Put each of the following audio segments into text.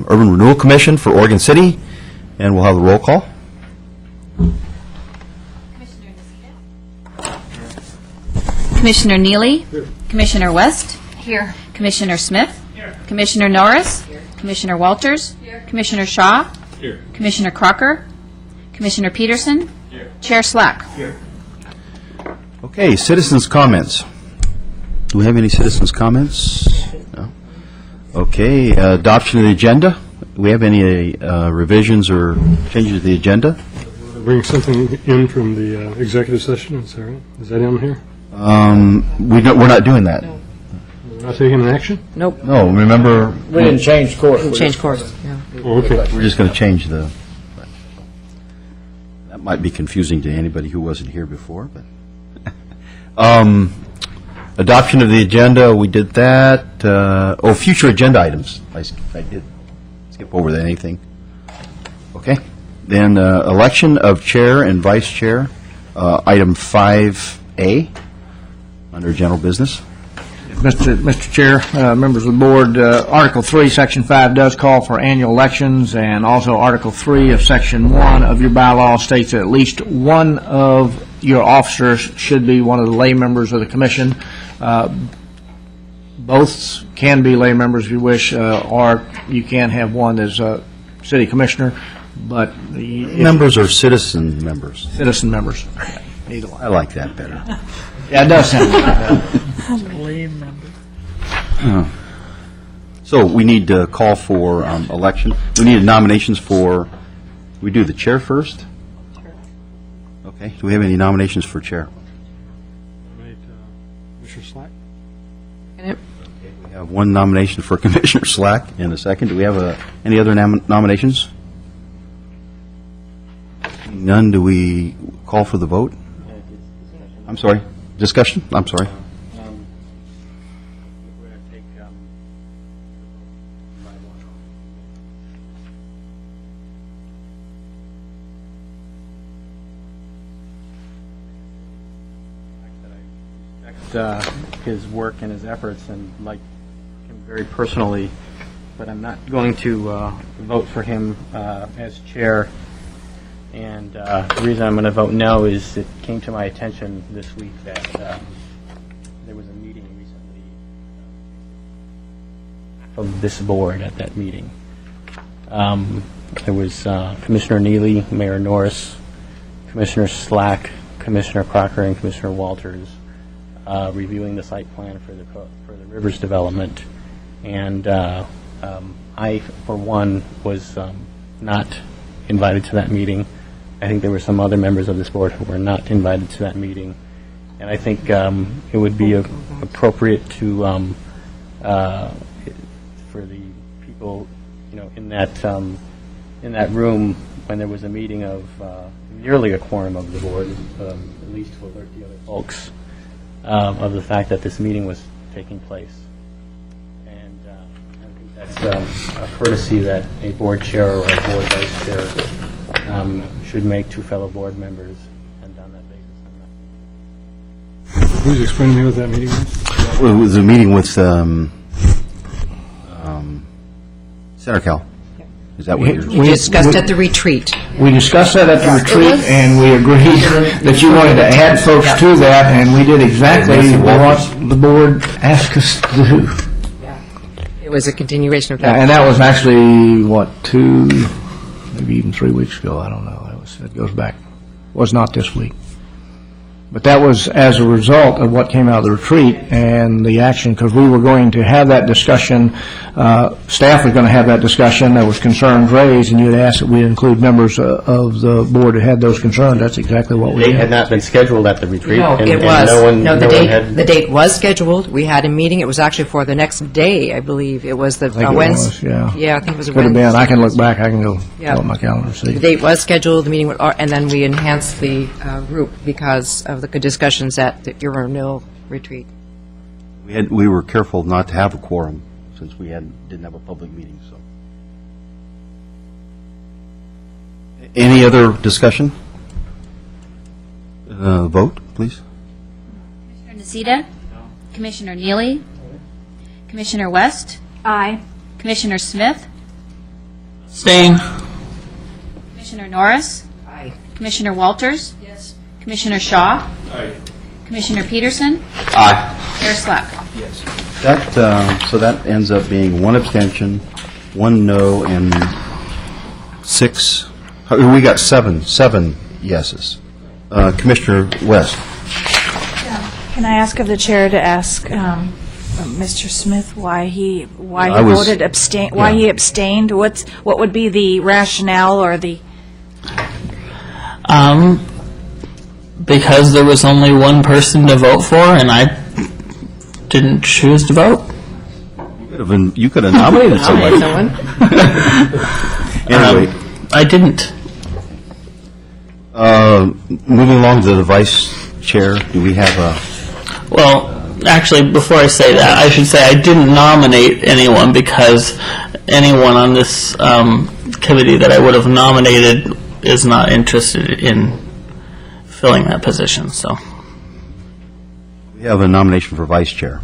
Urban Renewal Commission for Oregon City, and we'll have the roll call. Commissioner Neely. Here. Commissioner West. Here. Commissioner Smith. Here. Commissioner Norris. Here. Commissioner Walters. Here. Commissioner Shaw. Here. Commissioner Crocker. Commissioner Peterson. Here. Chair Slack. Here. Okay, citizens' comments. Do we have any citizens' comments? No. Okay, adoption of the agenda. Do we have any revisions or changes to the agenda? Bring something in from the executive session, is that right? Is that in here? We're not doing that. No. We're not taking an action? Nope. No, remember... We didn't change course. We changed course, yeah. Oh, okay. We're just going to change the... That might be confusing to anybody who wasn't here before, but... adoption of the agenda, we did that. Future agenda items. I did skip over that. Anything? Okay. Then election of chair and vice chair, item 5A, under general business. Mr. Chair, members of the board, Article 3, Section 5 does call for annual elections, and also Article 3 of Section 1 of your bylaw states that at least one of your officers should be one of the lay members of the commission. Both can be lay members if you wish, or you can have one as a city commissioner, but Members or citizen members? Citizen members. Either one. I like that better. Yeah, it does sound like Lay member. So we need to call for election. We need nominations for, we do the chair first? Sure. Okay. Do we have any nominations for chair? Commissioner Slack? We have one nomination for Commissioner Slack in a second. Do we have any other nominations? None. Do we call for the vote? I'm sorry. Discussion? I'm sorry. His work and his efforts and like him very personally, but I'm not going to vote for him as chair. And the reason I'm going to vote no is it came to my attention this week that there was a meeting recently of this board at that meeting. There was Commissioner Neely, Mayor Norris, Commissioner Slack, Commissioner Crocker, and Commissioner Walters reviewing the site plan for the Rivers development. And I, for one, was not invited to that meeting. I think there were some other members of this board who were not invited to that meeting. And I think it would be appropriate to, for the people, in that room when there was a meeting of nearly a quorum of the board, at least to alert the other folks of the fact that this meeting was taking place. And I think that's a courtesy that a board chair or a board vice chair should make to fellow board members, and on that basis. Please explain to me what that meeting was. Well, it was a meeting with Center Cal. Is that what you're... We discussed at the retreat. We discussed that at the retreat, and we agreed that you wanted to add folks to that, and we did exactly what the board asked us to do. It was a continuation of that. And that was actually, 2, maybe even 3 weeks ago, I don't know. It goes back. It was not this week. But that was as a result of what came out of the retreat and the action, because we were going to have that discussion. Staff was going to have that discussion. There was concerns raised, and you had asked that we include members of the board who had those concerns. That's exactly what we did. It had not been scheduled at the retreat. No, and, it was. The date was scheduled. We had a meeting. It was actually for the next day, I believe. It was the Wednesday. Yeah, I think it was a Could have Wednesday. been. I can look back. I can go Yeah. pull up my calendar and see. The date was scheduled, the meeting, and then we enhanced the group because of the discussions at the Renewal retreat. We were careful not to have a quorum since we didn't have a public meeting. So, any other discussion? Vote, please. Commissioner Nocita? No. Commissioner Neely? Commissioner West? Aye. Commissioner Smith? Abstain. Commissioner Norris? Aye. Commissioner Walters? Yes. Commissioner Shaw? Aye. Commissioner Peterson? Aye. Chair Slack? So that ends up being 1 abstention, 1 no, and 6, we got 7 yeses. Commissioner West? Can I ask of the chair to ask Mr. Smith why he I was- voted abstain, why yeah. he abstained? What would be the rationale or the? Because there was only one person to vote for, and I didn't choose to vote. You could have nominated somebody. Anyway, I didn't. moving along to the vice chair, do we have a... Well, actually, before I say that, I should say I didn't nominate anyone because anyone on this committee that I would have nominated is not interested in filling that position, so. We have a nomination for vice chair.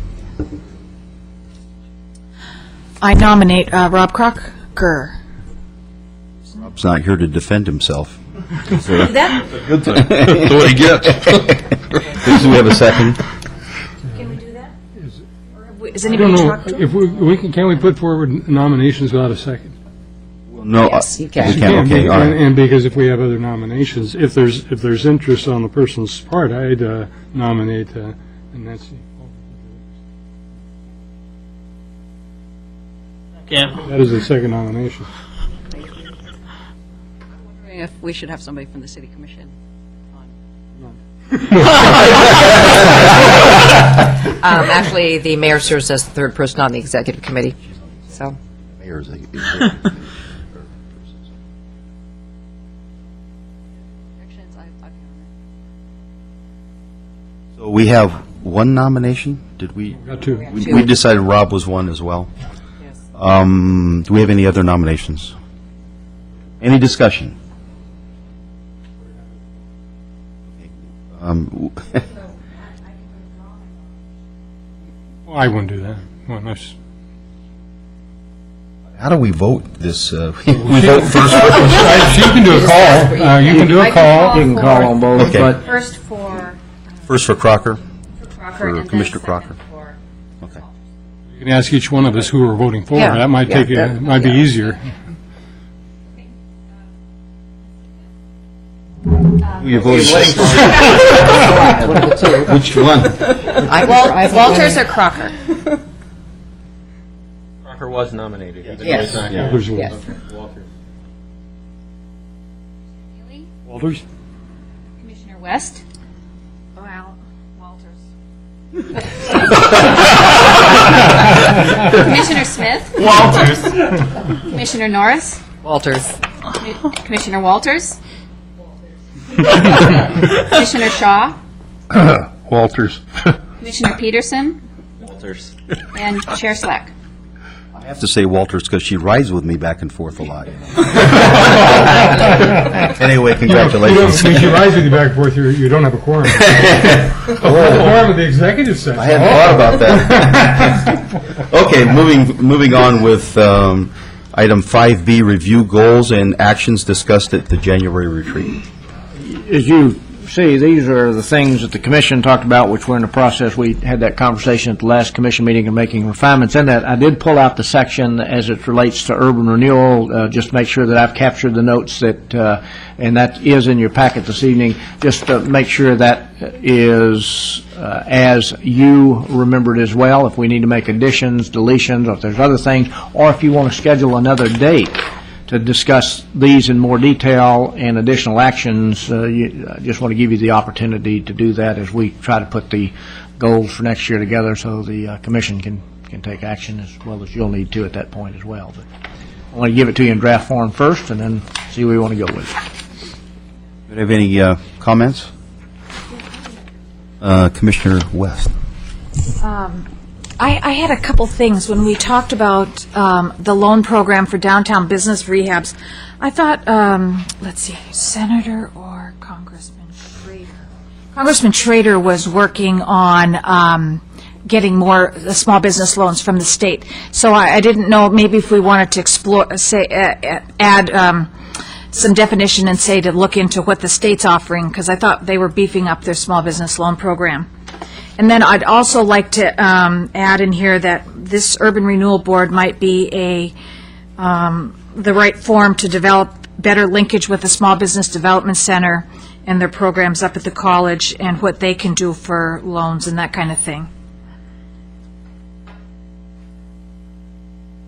I nominate Rob Crocker. Rob's not here to defend himself. That, That's what he gets. Do we have a second? can we do that? Is I don't anybody know, talked to? if we can we put forward nominations without a second? No. Yes, you can. You can, okay, all right. And because if we have other nominations, if there's interest on the person's part, I'd nominate Nancy. Yeah. That is the second nomination. Wondering if we should have somebody from the city commission on. Actually, the mayor serves as the third person on the executive committee, so. Mayor's a- Objections, I've counted. So we have 1 nomination? Did we? Got two. We decided Rob was 1 as well. Do we have any other nominations? Any discussion? Well, I wouldn't do that. Well, that's- How do we vote this? We vote first. She can do a call. You can do a call. You can call on both, Okay. but First for First for Crocker? Crocker For and then Commissioner second Crocker. for... Okay. You can ask each one of us who we're voting for. Yeah, That might yeah, take it. that- Might be yeah. easier. Who you voting for? Which one? Walters or Crocker? Crocker was nominated. even though Yes. he's not here. Walters. Yes. Neely? Walters? Commissioner West? Well, Walters. Commissioner Smith? Walters. Commissioner Norris? Walters. Commissioner Walters? Commissioner Shaw? Walters. Commissioner Peterson? Walters. And Chair Slack? I have to say Walters because she rides with me back and forth a lot. Anyway, congratulations. When she rides with you back and forth, you don't have a quorum. The quorum of the executive session. I hadn't thought about that. Okay, moving on with item 5B, review goals and actions discussed at the January retreat. as you see, these are the things that the commission talked about, which were in the process. We had that conversation at the last commission meeting and making refinements in that. I did pull out the section as it relates to urban renewal, just to make sure that I've captured the notes that, and that is in your packet this evening, just to make sure that is as you remembered as well. If we need to make additions, deletions, or if there's other things, or if you want to schedule another date to discuss these in more detail and additional actions, I just want to give you the opportunity to do that as we try to put the goals for next year together so the commission can take action as well as you'll need to at that point as well. But I want to give it to you in draft form first and then see where you want to go with it. Do you have any comments? Commissioner West. I had a couple things when we talked about the loan program for downtown business rehabs. I thought, let's see, Senator or Congressman Schrader? Congressman Schrader was working on getting more small business loans from the state. So I didn't know, maybe if we wanted to explore, say, add some definition and say to look into what the state's offering, because I thought they were beefing up their small business loan program. And then I'd also like to add in here that this Urban Renewal Board might be the right forum to develop better linkage with the Small Business Development Center and their programs up at the college and what they can do for loans and that kind of thing.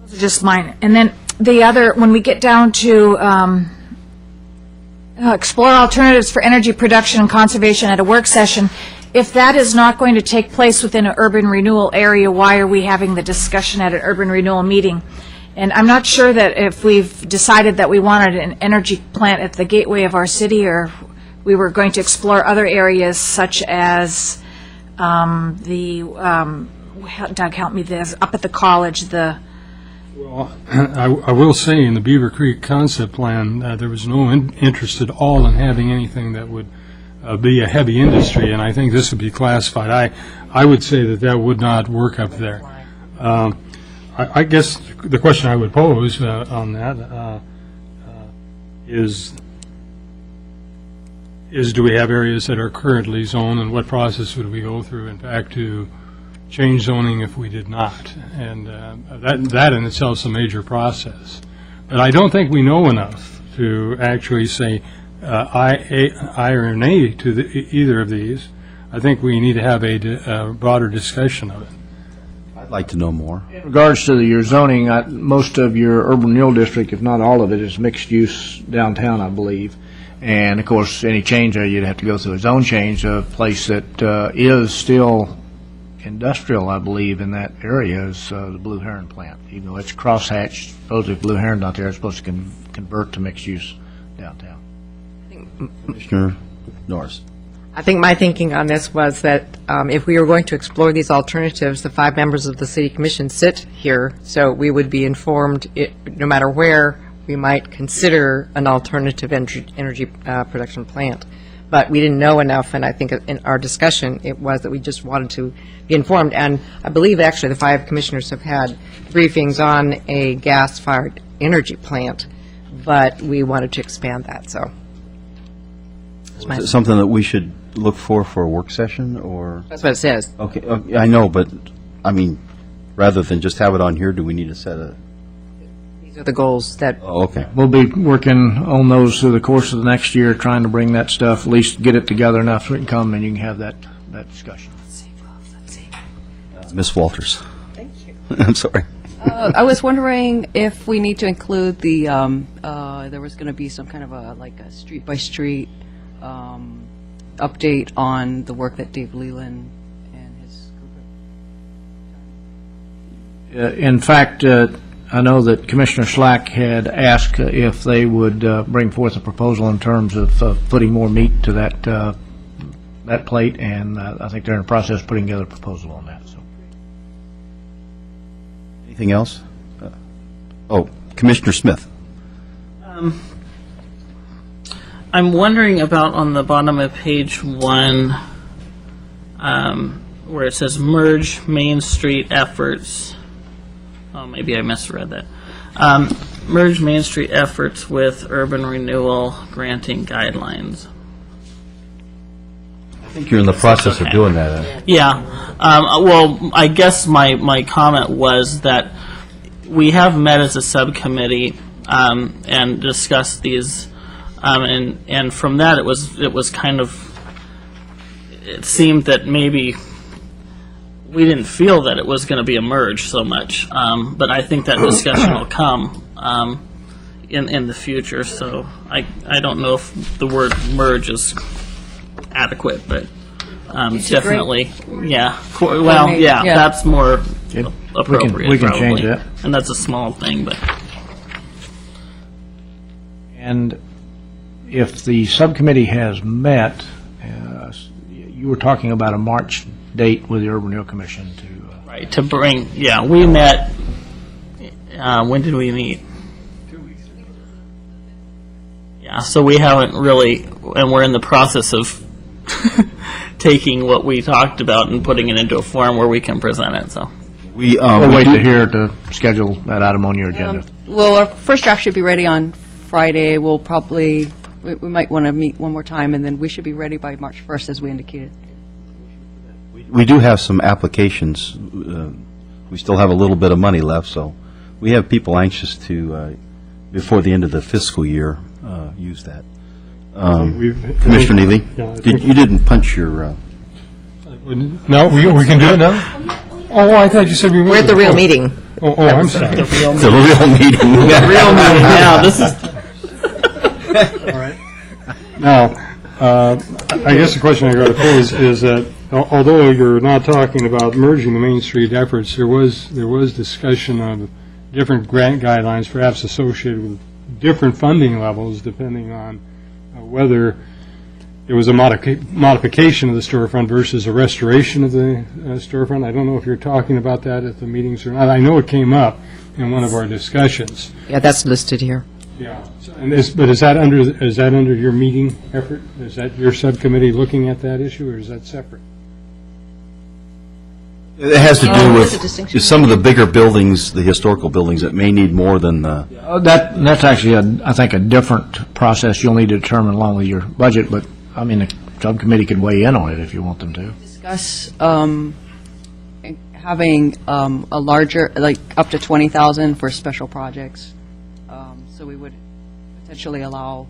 Those are just mine. And then the other, when we get down to explore alternatives for energy production and conservation at a work session, if that is not going to take place within an urban renewal area, why are we having the discussion at an urban renewal meeting? And I'm not sure that if we've decided that we wanted an energy plant at the gateway of our city, or we were going to explore other areas such as Doug, help me, this up at the college, the... Well, I will say in the Beaver Creek concept plan, there was no interest at all in having anything that would be a heavy industry, and I think this would be classified. I would say that that would not work up there. I guess the question I would pose on that is do we have areas that are currently zoned, and what process would we go through, in fact, to change zoning if we did not? And that in itself is a major process. But I don't think we know enough to actually say aye or nay to either of these. I think we need to have a broader discussion of it. I'd like to know more. In regards to your zoning, most of your urban renewal district, if not all of it, is mixed use downtown, I believe. And of course, any change there, you'd have to go through a zone change. A place that is still industrial, I believe, in that area is the Blue Heron plant. Even though it's crosshatched, supposedly Blue Heron out there is supposed to convert to mixed use downtown. Commissioner Norris. I think my thinking on this was that if we were going to explore these alternatives, the 5 members of the City Commission sit here, so we would be informed, no matter where we might consider an alternative energy production plant. But we didn't know enough, and I think in our discussion, it was that we just wanted to be informed. And I believe, actually, the 5 commissioners have had briefings on a gas-fired energy plant, but we wanted to expand that, so. Is it something that we should look for a work session, or? That's what it says. Okay, I know, but, I mean, rather than just have it on here, do we need to set a? These are the goals that, Oh, okay. We'll be working on those through the course of the next year, trying to bring that stuff, at least get it together enough so we can come and you can have that discussion. Ms. Walters. Thank you. I'm sorry. I was wondering if we need to include the, there was going to be some kind of a street-by-street update on the work that Dave Leland and his group In fact, I know that Commissioner Slack had asked if they would bring forth a proposal in terms of putting more meat to that plate, and I think they're in the process of putting together a proposal on that. So. Anything else? Commissioner Smith. I'm wondering about on the bottom of page 1, where it says merge Main Street efforts. Oh, maybe I misread that. Merge Main Street efforts with urban renewal granting guidelines. I think you're in the process of doing that. Yeah. Well, I guess my comment was that we have met as a subcommittee and discussed these. And from that, it was kind of, it seemed that maybe we didn't feel that it was going to be a merge so much, but I think that discussion will come in the future. So I don't know if the word merge is adequate, but definitely, yeah. Well, yeah, that's more appropriate. We can probably. change that. And that's a small thing, but. And if the subcommittee has met, you were talking about a March date with the Urban Renewal Commission to... Right, to bring, yeah, we met, when did we meet? 2 weeks ago. Yeah, so we haven't really, and we're in the process of taking what we talked about and putting it into a form where we can present it, so. We, We'll wait to hear to schedule that item on your agenda. Well, our first draft should be ready on Friday. We'll probably, we might want to meet one more time, and then we should be ready by March 1st, as we indicated. we do have some applications. We still have a little bit of money left, so we have people anxious to, before the end of the fiscal year, use that. Commissioner Neely, Yeah, you didn't punch your, No, we can do it now? Oh, I thought you said we were. We're at the real meeting. Oh, I'm sorry. the real meeting. Now, this is, Now, I guess the question I got to pose is that although you're not talking about merging the Main Street efforts, there was discussion of different grant guidelines perhaps associated with different funding levels depending on whether it was a modification of the storefront versus a restoration of the storefront. I don't know if you're talking about that at the meetings or not. I know it came up in one of our discussions. Yeah, that's listed here. Yeah. But is that under your meeting effort? Is that your subcommittee looking at that issue, or is that separate? It has to do There's a with distinction. some of the bigger buildings, the historical buildings, that may need more than the... That's actually, I think, a different process you'll need to determine along with your budget, but, I mean, the subcommittee could weigh in on it if you want them to. Discuss having a larger, like, up to 20,000 for special projects. So we would potentially allow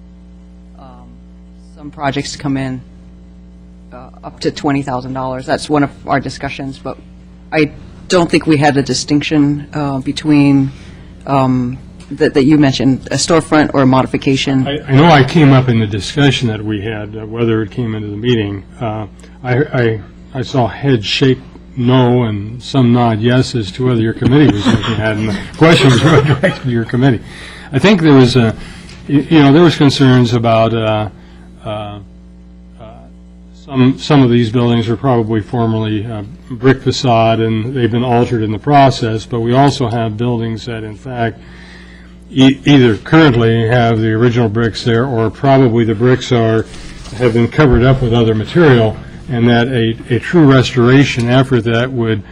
some projects to come in up to $20,000. That's one of our discussions, but I don't think we had a distinction between that you mentioned, a storefront or a modification. I know I came up in the discussion that we had, whether it came into the meeting. I saw heads shake no and some nod yes as to whether your committee was looking at it, and the question was really directed to your committee. I think there was there was concerns about some of these buildings are probably formerly brick facade, and they've been altered in the process, but we also have buildings that, in fact, either currently have the original bricks there, or probably the bricks have been covered up with other material, and that a true restoration effort that would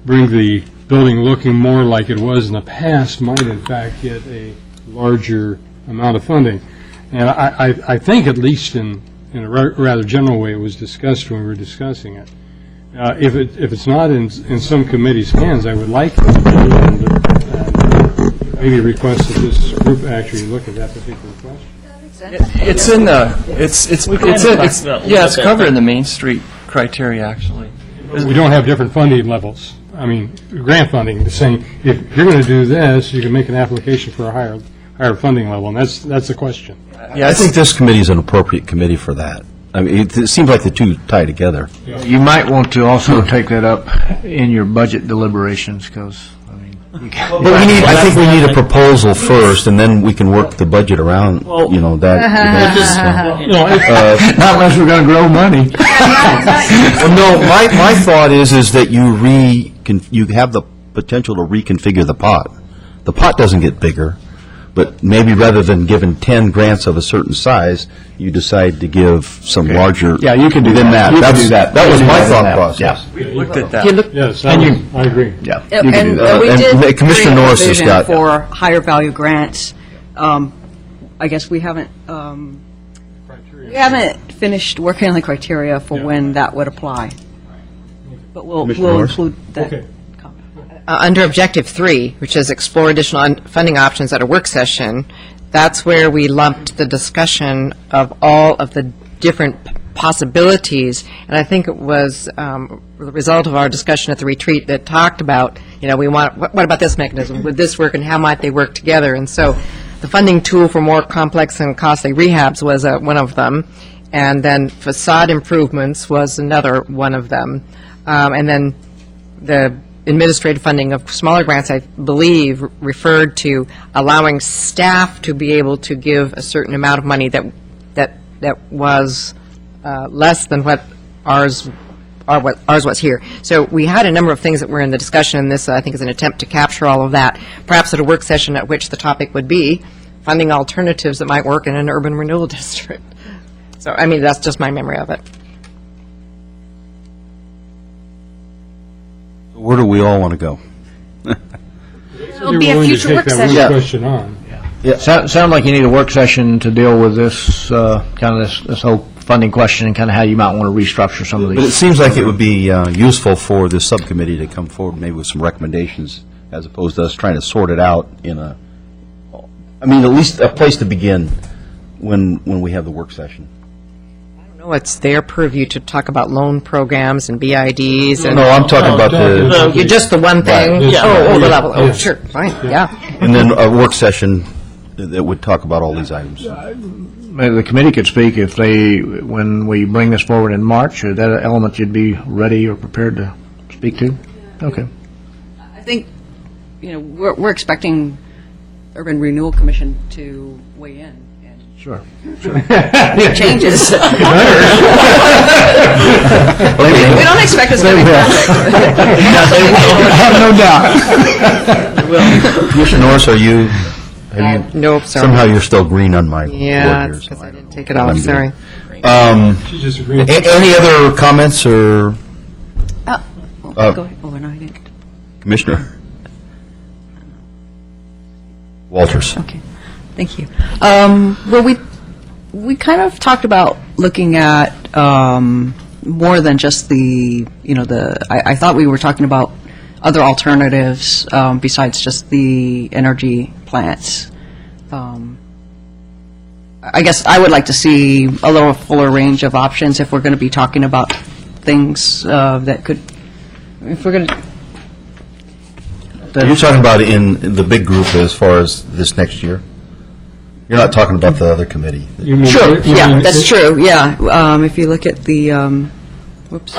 bring the building looking more like it was in the past might, in fact, get a larger amount of funding. And I think, at least in a rather general way, it was discussed when we were discussing it. If it's not in some committee's hands, I would like to maybe request that this group actually look at that particular question. It's in the, it's covered in the Main Street criteria, actually. We don't have different funding levels. I mean, grant funding, the saying, if you're going to do this, you can make an application for a higher funding level, and that's the question. Yeah, I think this committee is an appropriate committee for that. I mean, it seems like the two tie together. You might want to also take that up in your budget deliberations, because, I mean... But I think we need a proposal first, and then we can work the budget around, that. Not unless we're going to grow money. Well, no, my thought is that you have the potential to reconfigure the pot. The pot doesn't get bigger, but maybe rather than giving 10 grants of a certain size, you decide to give some larger. Yeah, you can do than that. You can do that. That was my Yeah. thought process. Yeah. we looked at that. Yes, I agree. Yeah, you can do And that. we And did Commissioner create a Norris has provision got- for higher value grants. I guess we haven't finished working on the criteria for when that would apply. But we'll Commissioner Norris? include that. Okay. Under Objective 3, which is explore additional funding options at a work session, that's where we lumped the discussion of all of the different possibilities, and I think it was the result of our discussion at the retreat that talked about, we want, what about this mechanism? Would this work, and how might they work together? And so the funding tool for more complex and costly rehabs was one of them, and then facade improvements was another one of them. And then the administrative funding of smaller grants, I believe, referred to allowing staff to be able to give a certain amount of money that was less than what ours was here. So we had a number of things that were in the discussion, and this, I think, is an attempt to capture all of that, perhaps at a work session at which the topic would be funding alternatives that might work in an urban renewal district. So, I mean, that's just my memory of it. Where do we all want to go? It'll be a future work session. That one question on. Sound like you need a work session to deal with this, kind of this whole funding question and kind of how you might want to restructure some of But it these. seems like it would be useful for this subcommittee to come forward maybe with some recommendations as opposed to us trying to sort it out in a, I mean, at least a place to begin when we have the work session. No, it's their purview to talk about loan programs and BIDs and... No, I'm talking about the, You're just the one thing? Right. Oh, the Yeah. level, oh, Yeah. sure, fine, yeah. and then a work session that would talk about all these items. Maybe the committee could speak if they, when we bring this forward in March, is that an element you'd be ready or prepared to speak to? Okay. I think, we're expecting Urban Renewal Commission to weigh in and Sure. changes. We don't expect it's going to be perfect. No doubt. Commissioner Norris, have you, Nope, sorry. somehow you're still green on my board Yeah, here. it's so because I don't didn't know take it what off, I'm sorry. doing. She just agreed. Any other comments or Go ahead. Oh, no, I didn't. Commissioner Walters? Okay, thank you. Well, we kind of talked about looking at more than just I thought we were talking about other alternatives besides just the energy plants. I guess I would like to see a little fuller range of options if we're going to be talking about things that could, if we're going to, You're talking about in the big group as far as this next year? You're not talking about the other committee? You mean- Sure, you yeah, mean- that's true, yeah. If you look at the, whoops,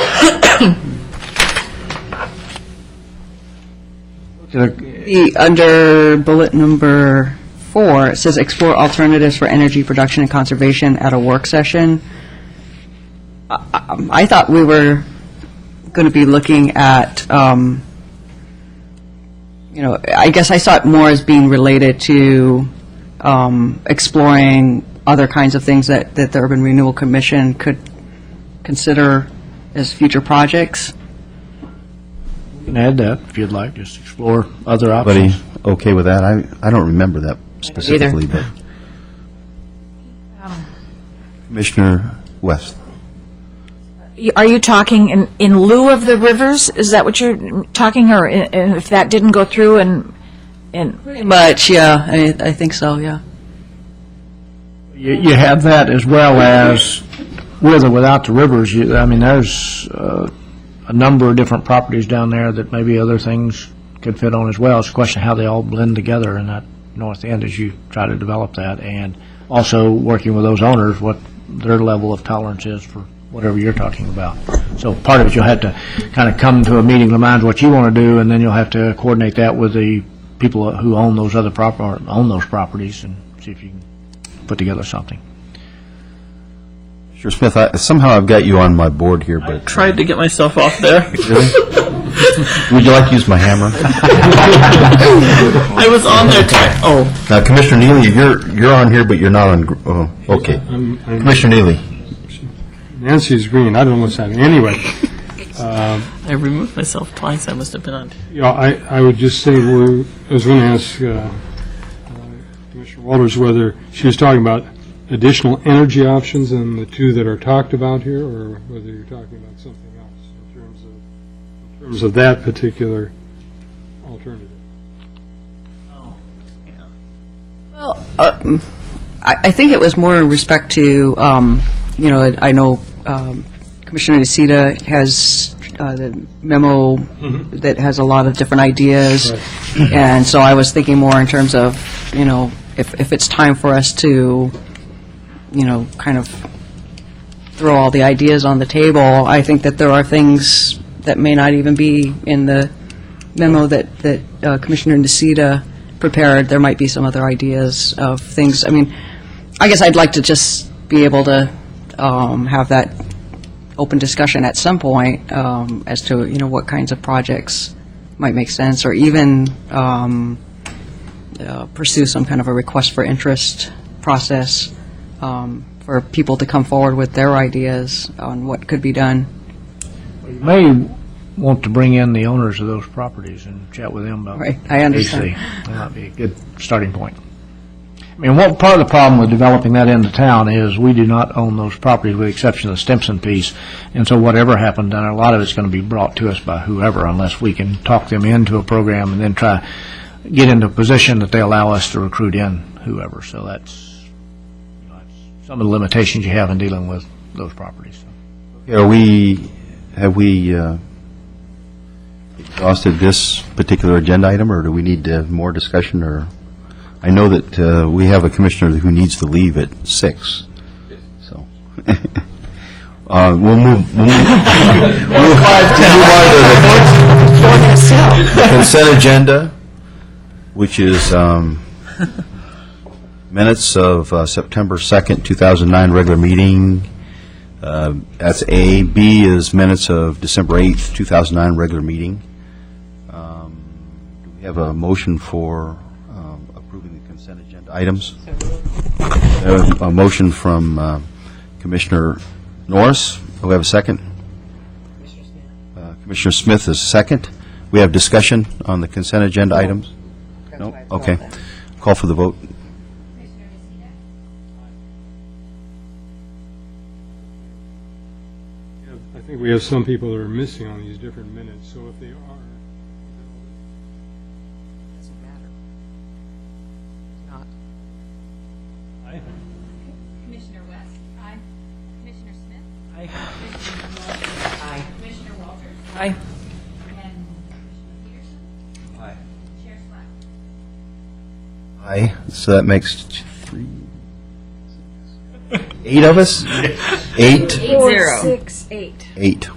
under bullet number 4, it says explore alternatives for energy production and conservation at a work session. I thought we were going to be looking at, I guess I saw it more as being related to exploring other kinds of things that the Urban Renewal Commission could consider as future projects. You can add that if you'd like, just explore other Everybody options. okay with that? I don't remember that specifically, but. Commissioner West? Are you talking in lieu of the rivers? Is that what you're talking, or if that didn't go through and Pretty much, yeah, I think so, yeah. You have that as well as with or without the rivers. There's a number of different properties down there that maybe other things could fit on as well. It's a question of how they all blend together in that north end as you try to develop that, and also working with those owners, what their level of tolerance is for whatever you're talking about. So part of it, you'll have to kind of come to a meeting of minds what you want to do, and then you'll have to coordinate that with the people who own those other own those properties, and see if you can put together something. Sure, Smith, somehow I've got you on my board here, but. Tried to get myself off there. Really? Would you like to use my hammer? I was on there. Now, Commissioner Neely, you're on here, but you're not on, okay. I'm- Commissioner Neely? Nancy's green, I don't know what's happening. Anyway, I removed myself twice. I must have been on. I would just say, I was going to ask Commissioner Walters whether she was talking about additional energy options than the two that are talked about here, or whether you're talking about something else in terms of that particular alternative. Well, I think it was more in respect to, I know Commissioner Nocita has the memo that has a lot of different ideas, and so I was thinking more in terms of, if it's time for us to, kind of throw all the ideas on the table, I think that there are things that may not even be in the memo that Commissioner Nocita prepared. There might be some other ideas of things. I mean, I guess I'd like to just be able to have that open discussion at some point as to, what kinds of projects might make sense, or even pursue some kind of a request for interest process for people to come forward with their ideas on what could be done. You may want to bring in the owners of those properties and chat with them about Right, I understand. AC. That might be a good starting point. I mean, part of the problem with developing that into town is we do not own those properties with the exception of the Stimson piece. And so whatever happened down there, a lot of it's going to be brought to us by whoever unless we can talk them into a program and then try get into a position that they allow us to recruit in whoever. So that's, that's some of the limitations you have in dealing with those properties. Have we exhausted this particular agenda item, or do we need to have more discussion? Or I know that we have a commissioner who needs to leave at 6, so we'll move on to the consent agenda, which is minutes of September 2nd, 2009 regular meeting. That's A. B is minutes of December 8th, 2009 regular meeting. Do we have a motion for approving the consent agenda items? A motion from Commissioner Norris. Do we have a second? Commissioner Smith is second. We have discussion on the consent agenda items? No? Okay. Call for the vote. I think we have some people that are missing on these different minutes, so if they are, Doesn't matter. Not. Aye. Commissioner West? Aye. Commissioner Smith? Aye. Commissioner Norris? Aye. Commissioner Walters? Aye. And Commissioner Peterson? Aye. Chair Slack? Aye. So that makes 8 of us? 8? 4, 6, 8. 8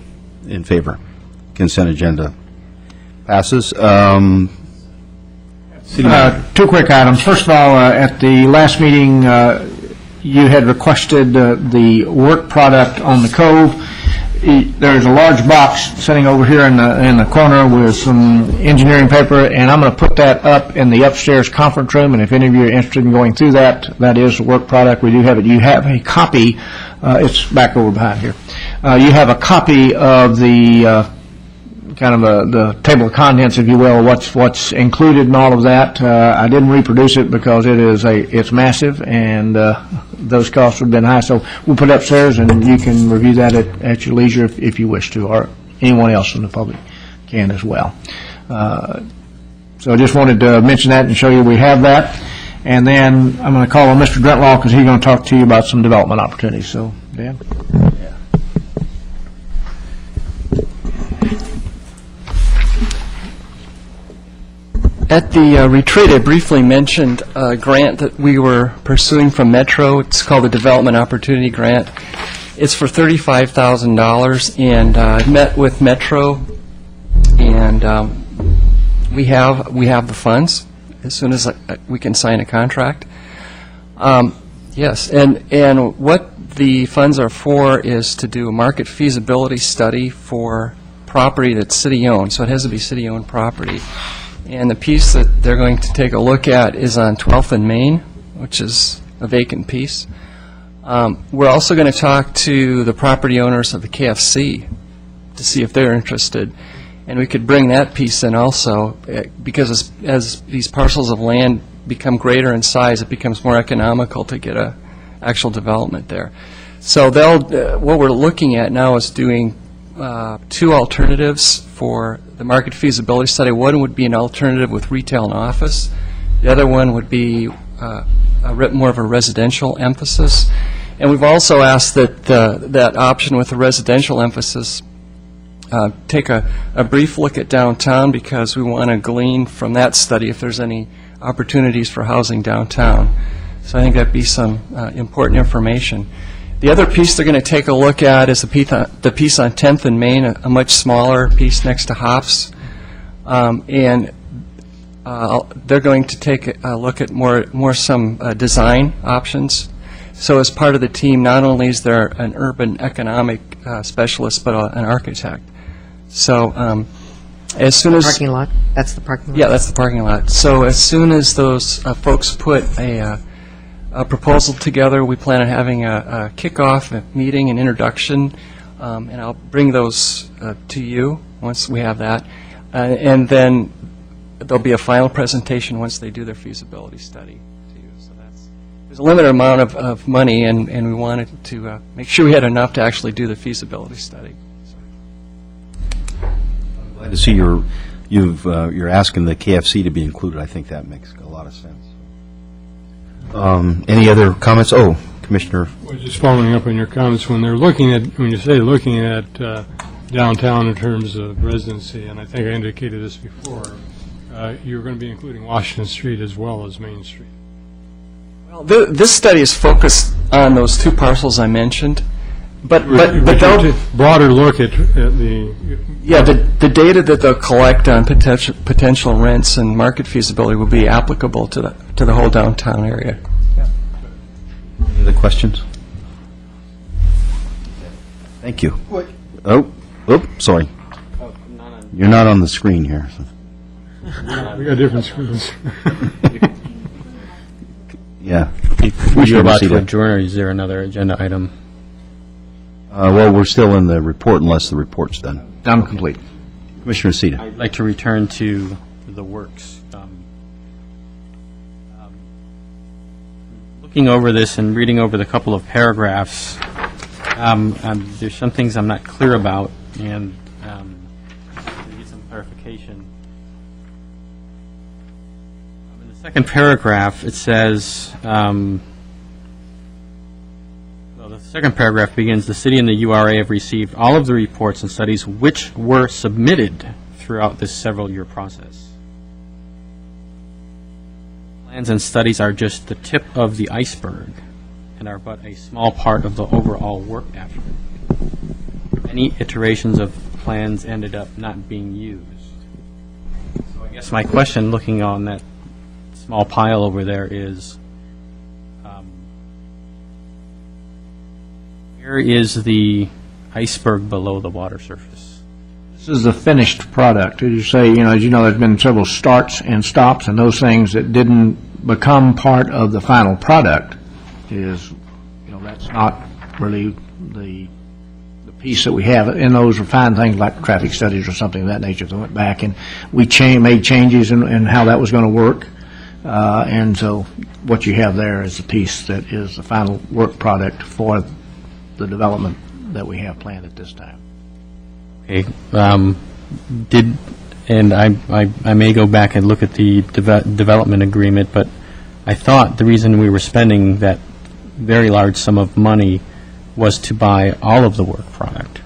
in favor. Consent agenda passes. Two quick items. First of all, at the last meeting, you had requested the work product on the Cove. There's a large box sitting over here in the corner with some engineering paper, and I'm going to put that up in the upstairs conference room, and if any of you are interested in going through that, that is the work product. We do have it. You have a copy. It's back over behind here. You have a copy of the kind of the table of contents, if you will, what's included in all of that. I didn't reproduce it because it's massive, and those costs have been high. So we'll put it upstairs, and you can review that at your leisure if you wish to, or anyone else in the public can as well. So I just wanted to mention that and show you we have that. And then I'm going to call on Mr. Drentlaw because he's going to talk to you about some development opportunities. So, Dan? At the retreat, I briefly mentioned a grant that we were pursuing from Metro. It's called the Development Opportunity Grant. It's for $35,000, and I met with Metro, and we have the funds as soon as we can sign a contract. Yes, and what the funds are for is to do a market feasibility study for property that's city-owned, so it has to be city-owned property. And the piece that they're going to take a look at is on 12th and Main, which is a vacant piece. We're also going to talk to the property owners of the KFC to see if they're interested. And we could bring that piece in also, because as these parcels of land become greater in size, it becomes more economical to get a actual development there. So what we're looking at now is doing 2 alternatives for the market feasibility study. One would be an alternative with retail and office. The other one would be more of a residential emphasis. And we've also asked that that option with the residential emphasis take a brief look at downtown, because we want to glean from that study if there's any opportunities for housing downtown. So I think that'd be some important information. The other piece they're going to take a look at is the piece on 10th and Main, a much smaller piece next to Hops. And they're going to take a look at some design options. So as part of the team, not only is there an urban economic specialist, but an architect. So as soon as... Parking lot? That's the parking lot? Yeah, that's the parking lot. So as soon as those folks put a proposal together, we plan on having a kickoff, a meeting, an introduction, and I'll bring those to you once we have that. And then there'll be a final presentation once they do their feasibility study to you. So there's a limited amount of money, and we wanted to make sure we had enough to actually do the feasibility study. Glad to see you're asking the KFC to be included. I think that makes a lot of sense. Any other comments? Oh, Commissioner. Well, just following up on your comments, when you say looking at downtown in terms of residency, and I think I indicated this before, you're going to be including Washington Street as well as Main Street. Well, this study is focused on those two parcels I mentioned, but they'll broader look at the the data that they'll collect on potential rents and market feasibility will be applicable to the whole downtown area. Any other questions? Thank you. Oh, sorry. You're not on the screen here. So. We got different screens. Yeah. You're about to adjourn, or is there another agenda item? Well, we're still in the report unless the report's done. I'm complete. Commissioner Sita. I'd like to return to the works. Looking over this and reading over the couple of paragraphs, there's some things I'm not clear about, and I need some clarification. In the second paragraph, it says, the second paragraph begins, the city and the URA have received all of the reports and studies which were submitted throughout this several-year process. Plans and studies are just the tip of the iceberg and are but a small part of the overall work effort. Many iterations of plans ended up not being used. So I guess my question, looking on that small pile over there, is where is the iceberg below the water surface? This is the finished product. As you say, as you know, there's been several starts and stops, and those things that didn't become part of the final product is, that's not really the piece that we have. And those are fine things like traffic studies or something of that nature. So we went back and we made changes in how that was going to work. And so what you have there is the piece that is the final work product for the development that we have planned at this time. Okay. And I may go back and look at the development agreement, but I thought the reason we were spending that very large sum of money was to buy all of the work product.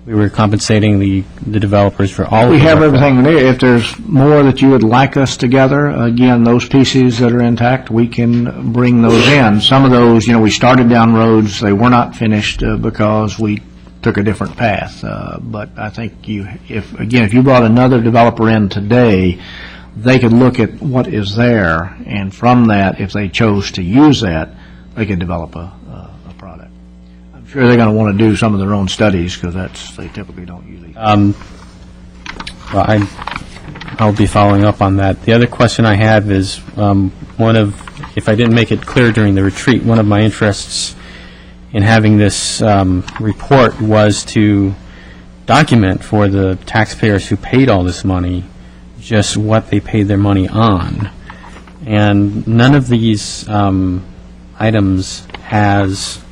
We were compensating the developers for all of the We have work everything there. If there's more that you would like us to gather, again, those pieces that are intact, we can bring those in. Some of those, we started down roads, they were not finished because we took a different path. But I think if you brought another developer in today, they could look at what is there, and from that, if they chose to use that, they could develop a product. I'm sure they're going to want to do some of their own studies, because they typically don't usually. Well, I'll be following up on that. The other question I have is if I didn't make it clear during the retreat, one of my interests in having this report was to document for the taxpayers who paid all this money just what they paid their money on. And none of these items has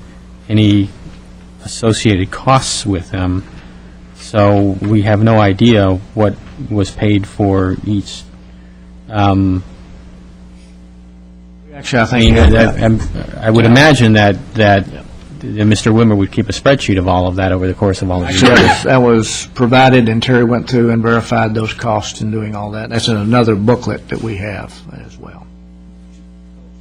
any associated costs with them, so we have no idea what was paid for each. Actually, I think I would imagine that Mr. Wimmer would keep a spreadsheet of all of that over the course of all of the years. that was provided, and Terry went through and verified those costs in doing all that. That's in another booklet that we have as well.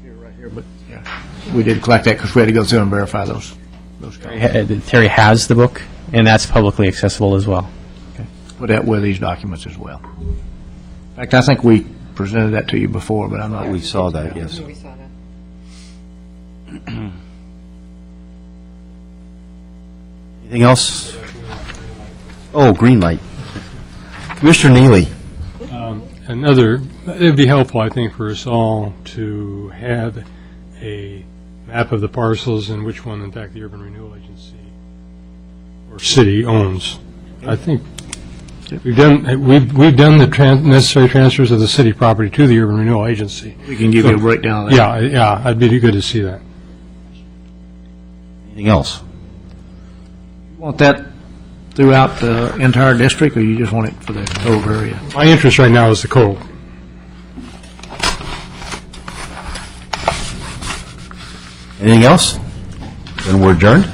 Here, right here, but yeah, we did collect that because we had to go through and verify those costs. Terry has the book, and that's publicly accessible as well. Put that with these documents as well. In fact, I think we presented that to you before, but I'm not. We saw that, yes. We saw that. Anything else? Oh, green light. Commissioner Neely. It would be helpful, I think, for us all to have a map of the parcels and which one, in fact, the Urban Renewal Agency or city owns. I think We've done the necessary transfers of the city property to the Urban Renewal Agency. We can give you a breakdown of that. Yeah, I'd be good to see that. Anything else? Want that throughout the entire district, or you just want it for the Cove area? My interest right now is the Cove. Anything else? Then we're adjourned?